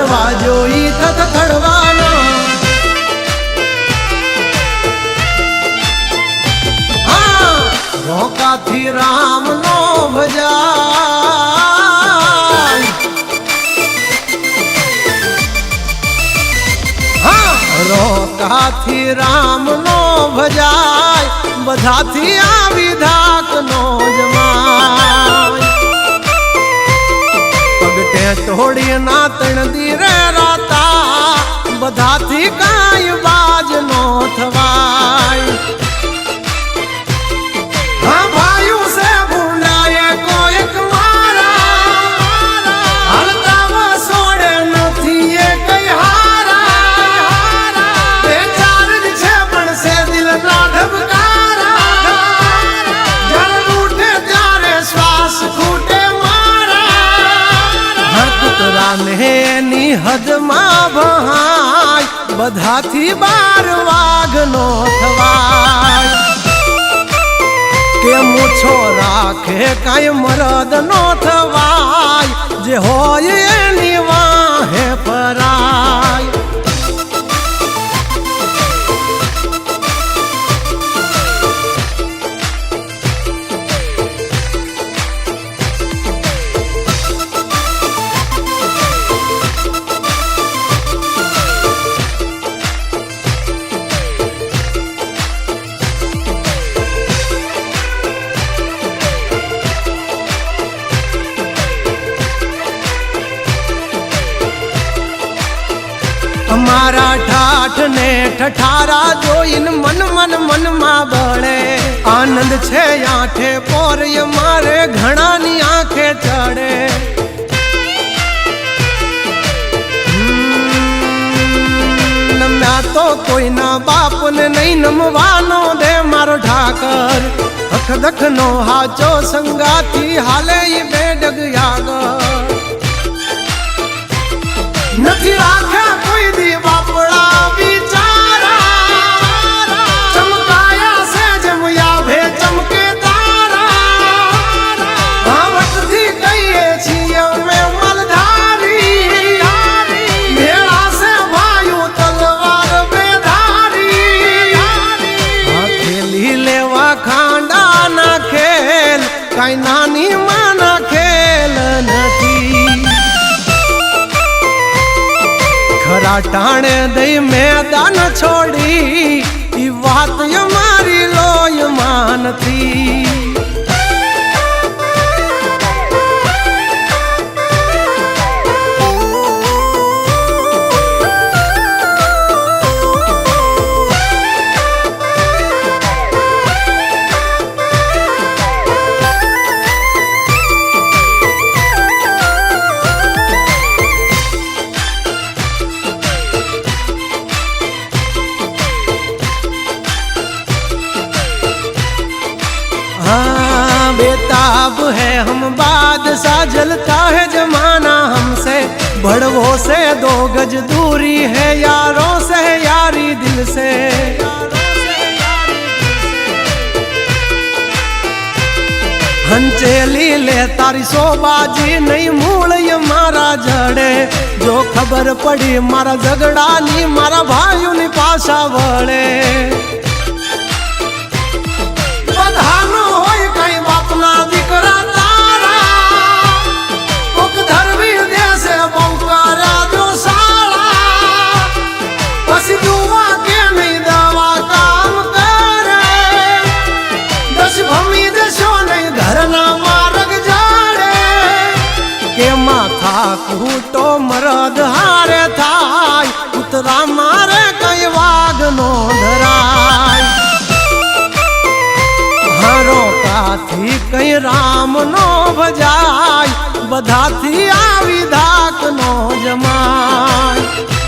દરવાજો ઈ થડવાનો હા રોકાથી રામ નો ભજાય હા રોકાથી રામ નો ભજાય બધાથી આવી ધાક નો જમાય પગટે તોડી ના તણ દીરે રાતા બધાથી કાંઈ બાજ નો થવાય હા ભાઈઓ સે ભૂંડાએ કોઈક મારા હલતા સોડે નથી એ કઈ હારા બે ચાર જ છે પણ સે દિલ ના ધબકારા જળ ઉઠે ત્યારે શ્વાસ ખૂટે ની હદમાં ભહાય બધાથી બાર વાઘ નો થવાય કે મૂછો રાખે કાંઈ મરદ નો થવાય જે હોય એની વાહે પરાય અમારા ઠાઠ ને ઠઠારા જોઈને મન માં બળે આનંદ છે આંખે પોરય મારે ઘણાની આંખે ચડે નમ્યા તો કોઈના બાપને નહીં નમવાનો દે મારો ઠાકર અખદખ નો હાચો સંગાથી હાલે ઈ બેડગ યાગર નથી રાખ્યા કોઈ દી બાપડા બિચારા ચમકાયા છે જમયા ભે ચમકે તારા ભાવટથી કહીએ છીએ અમે મલધારી મેળા છે ભાઈઓ તલવાર બેધારી ખેલી લેવા ખાંડા ના ખેલ કાંઈ નાની માના ખેલ નથી ખરા ટાણે દઈ મેદાન છોડી ઈ વાત મારી લોયમાં નથી बेताब है हम बादशाह जलता है जमाना हमसे बड़वों से 2 गज दूरी है यारों से यारी दिल से हंचेली ले तारी सोबाजी नहीं मूल ये मारा जड़े जो खबर पड़ी मारा झगड़ा नी मारा भाइयों नी पासा वड़े बधानो होय कई बापना दीकरा तारा कोक धरवी देसे बौकारा जो साला पसी दुआ के नहीं दवा काम करे दस भमी देशो नहीं घरना मार्ग जाड़े के माथा कूटो मरद हारे थाय उतरा मारे कई वाघ नो धराय રોકાથી કઈ રામ નો ભજાય બધાથી આવી ધાક નો જમાય